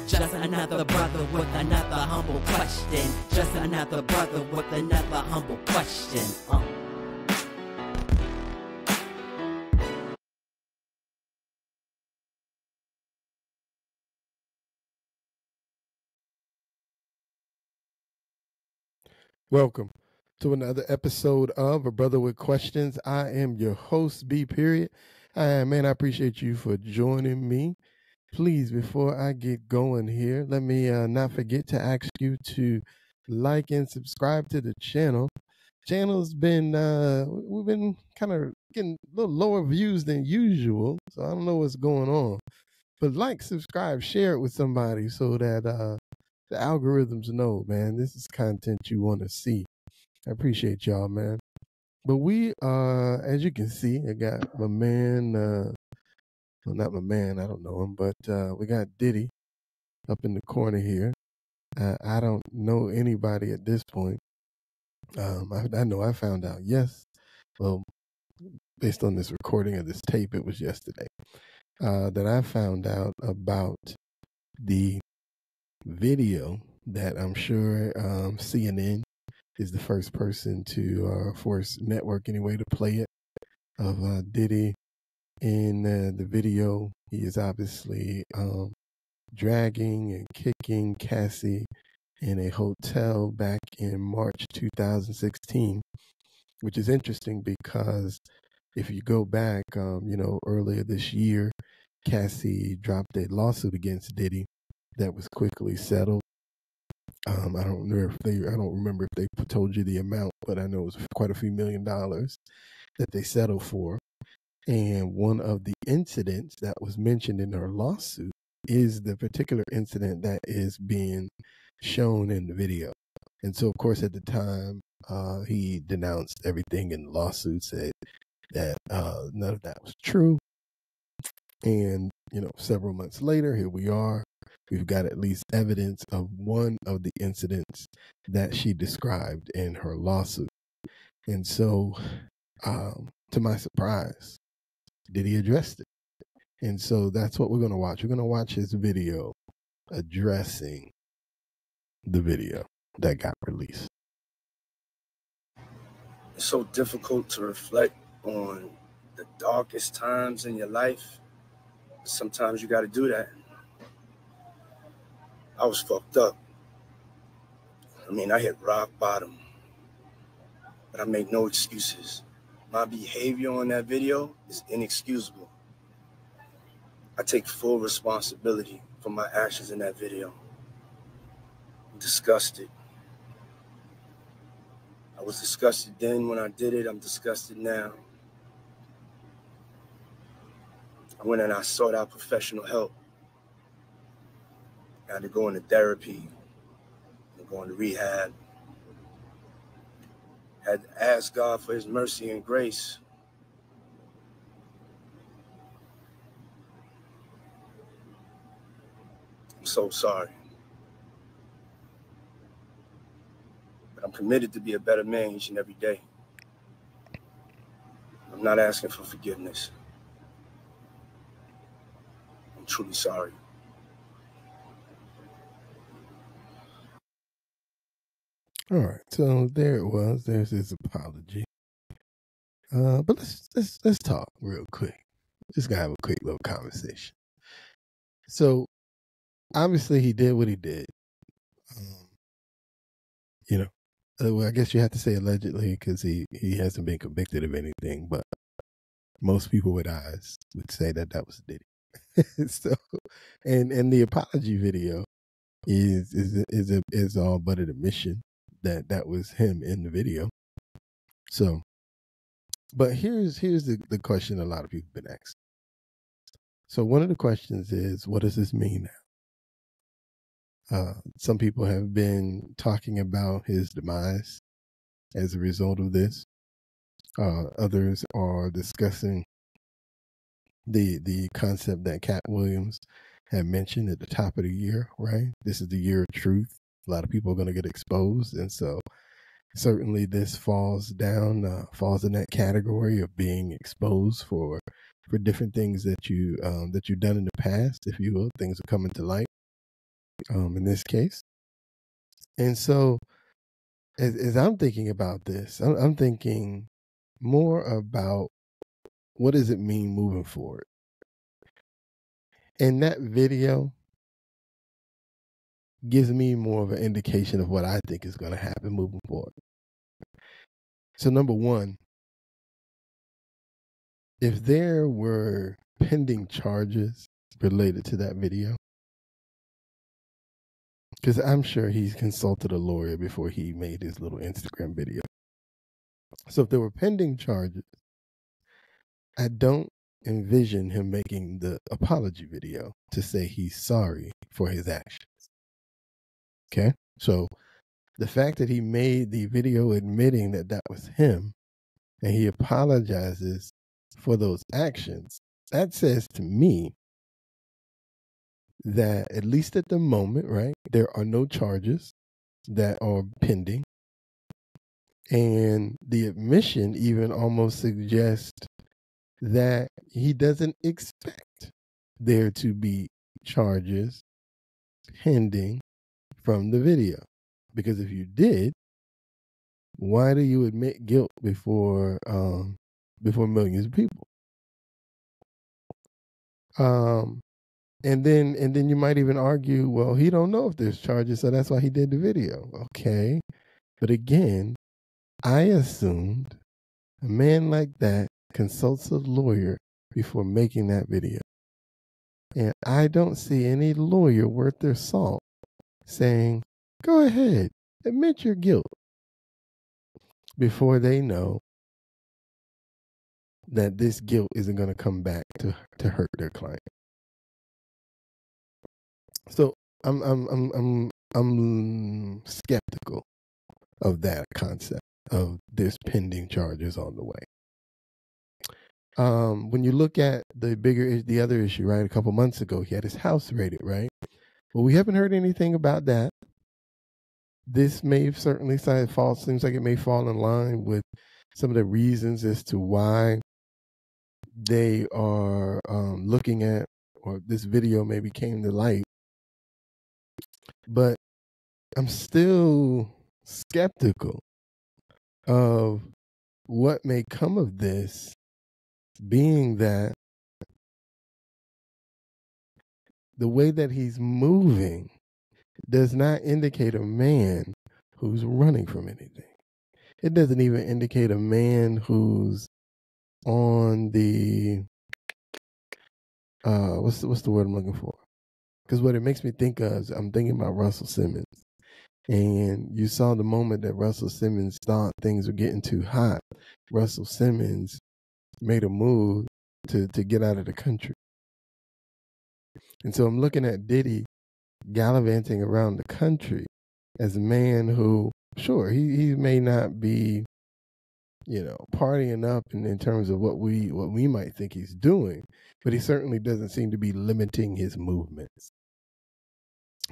Just another brother with another humble question. Just another brother with another humble question. Welcome to another episode of A Brother with Questions. I am your host, B. Period. Man, I appreciate you for joining me. Please, before I get going here, let me not forget to ask you to like and subscribe to the channel. Channel's been, we've been kind of getting a little lower views than usual, so I don't know what's going on. But like, subscribe, share it with somebody so that the algorithms know, man, this is content you want to see. I appreciate y'all, man. But we as you can see, I got my man, well, not my man, I don't know him, but we got Diddy up in the corner here. I don't know anybody at this point. I know I found out, well, based on this recording of this tape, it was yesterday, that I found out about the video that I'm sure CNN is the first person to force network anyway to play it, of Diddy in the video. He is obviously dragging and kicking Cassie in a hotel back in March 2016, which is interesting because if you go back, earlier this year, Cassie dropped a lawsuit against Diddy that was quickly settled. I don't remember if they told you the amount, but I know it was quite a few $1 million that they settled for. And one of the incidents that was mentioned in her lawsuit is the particular incident that is being shown in the video. And so, of course, at the time, he denounced everything in the lawsuit, said that none of that was true. And, several months later, here we are. We've got at least evidence of one of the incidents that she described in her lawsuit. And so, to my surprise, Diddy addressed it. And so that's what we're going to watch. We're going to watch his video addressing the video that got released. It's so difficult to reflect on the darkest times in your life. Sometimes you got to do that. I was fucked up. I hit rock bottom. But I make no excuses. My behavior on that video is inexcusable. I take full responsibility for my actions in that video. I'm disgusted. I was disgusted then when I did it. I'm disgusted now. I went and I sought out professional help. I had to go into therapy, and go into rehab. I had to ask God for his mercy and grace. I'm so sorry. But I'm committed to be a better man each and every day. I'm not asking for forgiveness. I'm truly sorry. All right, so there it was. There's his apology. But let's talk real quick. Just gotta have a quick little conversation. So obviously he did what he did. I guess you have to say allegedly because he hasn't been convicted of anything, but most people with eyes would say that was Diddy. So, and the apology video is all but an admission that was him in the video. So, but here's the question a lot of people have been asking. So one of the questions is, what does this mean now? Some people have been talking about his demise as a result of this. Others are discussing the concept that Cat Williams had mentioned at the top of the year, right? This is the year of truth. A lot of people are going to get exposed. And so certainly this falls in that category of being exposed for different things that you've done in the past, if you will. Things are coming to light. in this case. And so as I'm thinking about this, I'm thinking more about what does it mean moving forward. And that video gives me more of an indication of what I think is going to happen moving forward. So number one, if there were pending charges related to that video, because I'm sure he's consulted a lawyer before he made his little Instagram video. So if there were pending charges, I don't envision him making the apology video to say he's sorry for his actions. Okay? So the fact that he made the video admitting that that was him and he apologizes for those actions, that says to me that at least at the moment, right, there are no charges that are pending. And the admission even almost suggests that he doesn't expect there to be charges pending from the video. Because if you did, why do you admit guilt before millions of people? And then you might even argue, well, he don't know if there's charges, so that's why he did the video. Okay. But again, I assumed a man like that consults a lawyer before making that video. And I don't see any lawyer worth their salt saying, go ahead, admit your guilt, before they know that this guilt isn't going to come back to hurt their client. So I'm skeptical of that concept of this pending charges on the way. When you look at the other issue, right? A couple months ago, he had his house raided, right? Well, we haven't heard anything about that. This may certainly seems like it may fall in line with some of the reasons as to why they are looking at, or this video maybe came to light. But I'm still skeptical of what may come of this, being that the way that he's moving does not indicate a man who's running from anything. It doesn't even indicate a man who's on the what's the word I'm looking for? Because what it makes me think of is I'm thinking about Russell Simmons. And you saw the moment that Russell Simmons thought things were getting too hot. Russell Simmons made a move to get out of the country. And so I'm looking at Diddy gallivanting around the country as a man who, sure, he may not be, partying up in terms of what we might think he's doing, but he certainly doesn't seem to be limiting his movements.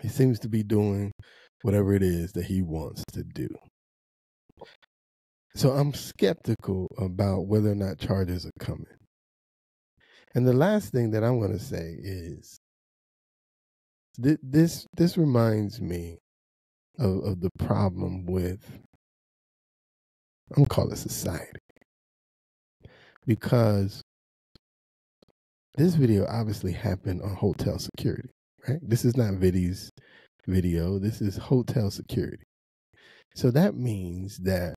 He seems to be doing whatever it is that he wants to do. So I'm skeptical about whether or not charges are coming. And the last thing that I'm going to say is this reminds me of the problem with, I'm going to call it society. Because this video obviously happened on hotel security, right? This is not Viddy's video. This is hotel security. So that means that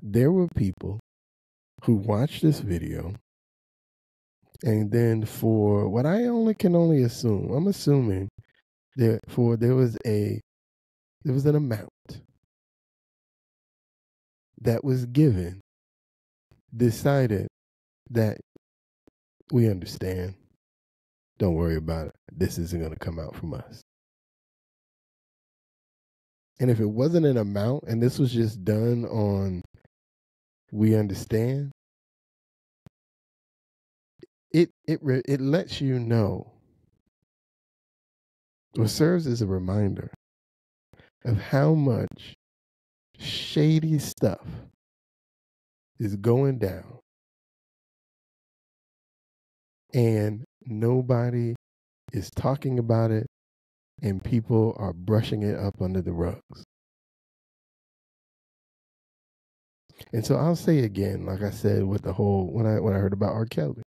there were people who watched this video, and then for what I can only assume, I'm assuming that there was an amount that was given, decided that we understand. Don't worry about it. This isn't going to come out from us. And if it wasn't an amount and this was just done on we understand, it lets you know, or serves as a reminder of how much shady stuff is going down and nobody is talking about it. and people are brushing it up under the rugs. And so I'll say again, like I said with the whole when I heard about R. Kelly.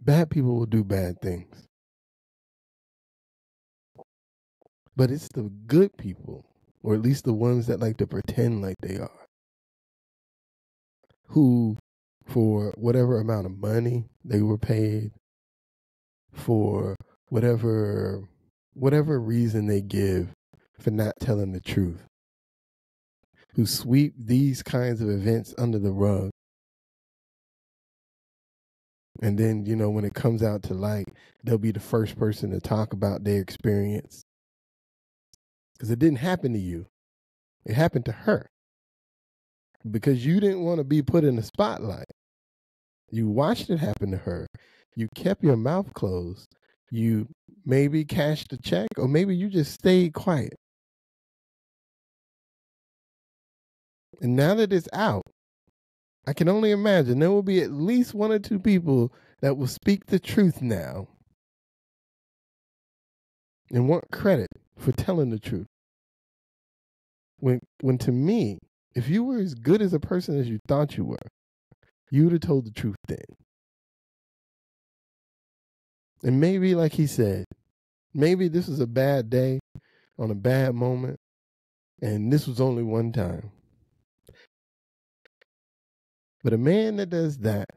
Bad people will do bad things. But it's the good people, or at least the ones that like to pretend like they are, who, for whatever amount of money they were paid, for whatever reason they give for not telling the truth, who sweep these kinds of events under the rug. And then, when it comes out to light, they'll be the first person to talk about their experience. Because it didn't happen to you. It happened to her. Because you didn't want to be put in the spotlight. You watched it happen to her. You kept your mouth closed. You maybe cashed a check, or maybe you just stayed quiet. And now that it's out, I can only imagine there will be at least one or two people that will speak the truth now and want credit for telling the truth. When to me, if you were as good as a person as you thought you were, you would have told the truth then. And maybe, like he said, maybe this was a bad day on a bad moment, and this was only one time. But a man that does that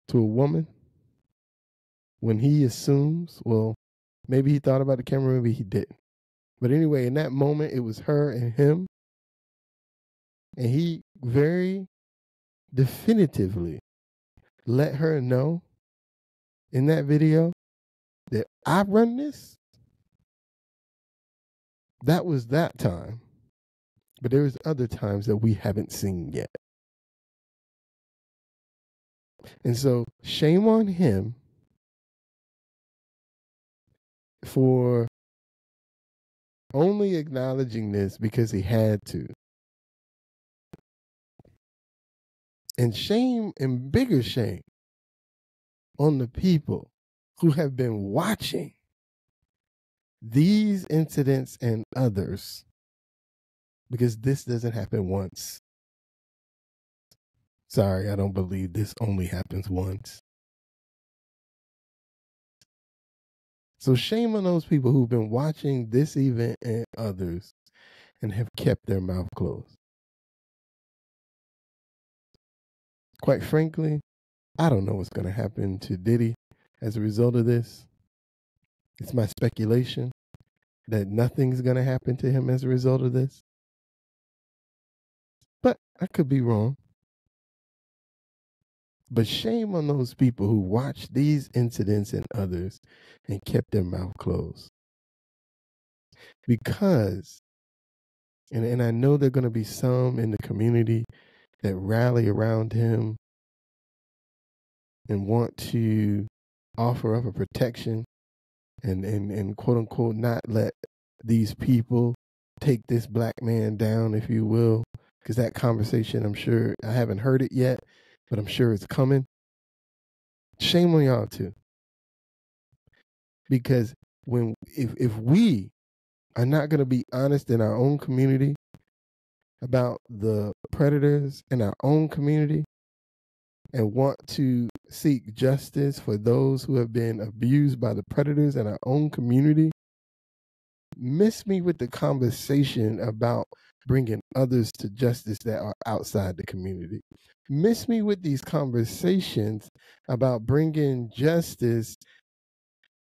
to a woman, when he assumes, well, maybe he thought about the camera, maybe he didn't. But anyway, in that moment, it was her and him. And he very definitively let her know in that video that I run this. That was that time. But there's other times that we haven't seen yet. And so shame on him for only acknowledging this because he had to. And shame, and bigger shame, on the people who have been watching these incidents and others, because this doesn't happen once. Sorry, I don't believe this only happens once. So shame on those people who've been watching this event and others and have kept their mouth closed. Quite frankly, I don't know what's going to happen to Diddy as a result of this. It's my speculation that nothing's going to happen to him as a result of this. But I could be wrong. But shame on those people who watched these incidents and others and kept their mouth closed. Because, and I know there are going to be some in the community that rally around him and want to offer up a protection and quote unquote not let these people take this black man down, if you will. Because that conversation, I'm sure, I haven't heard it yet, but I'm sure it's coming. Shame on y'all too. Because if we are not going to be honest in our own community about the predators in our own community and want to seek justice for those who have been abused by the predators in our own community, miss me with the conversation about bringing others to justice that are outside the community. Miss me with these conversations about bringing justice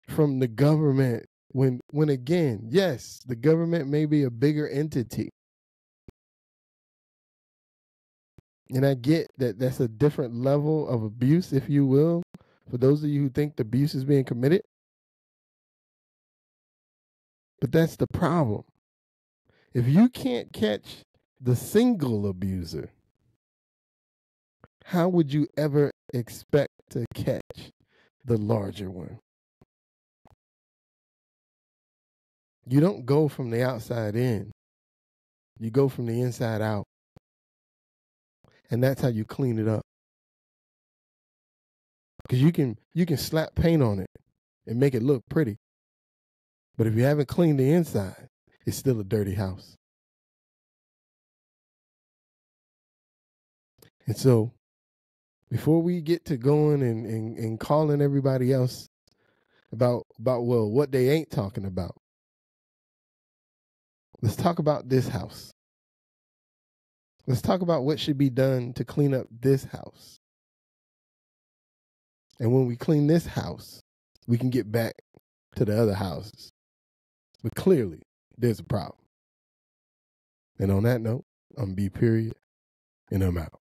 from the government when again, yes, the government may be a bigger entity. And I get that that's a different level of abuse, if you will, for those of you who think the abuse is being committed. But that's the problem. If you can't catch the single abuser, how would you ever expect to catch the larger one? You don't go from the outside in. You go from the inside out. And that's how you clean it up. Because you can slap paint on it and make it look pretty. But if you haven't cleaned the inside, it's still a dirty house. And so before we get to going and calling everybody else about well, what they ain't talking about, let's talk about this house. Let's talk about what should be done to clean up this house. And when we clean this house, we can get back to the other houses. But clearly, there's a problem. And on that note, I'm B. Period, and I'm out.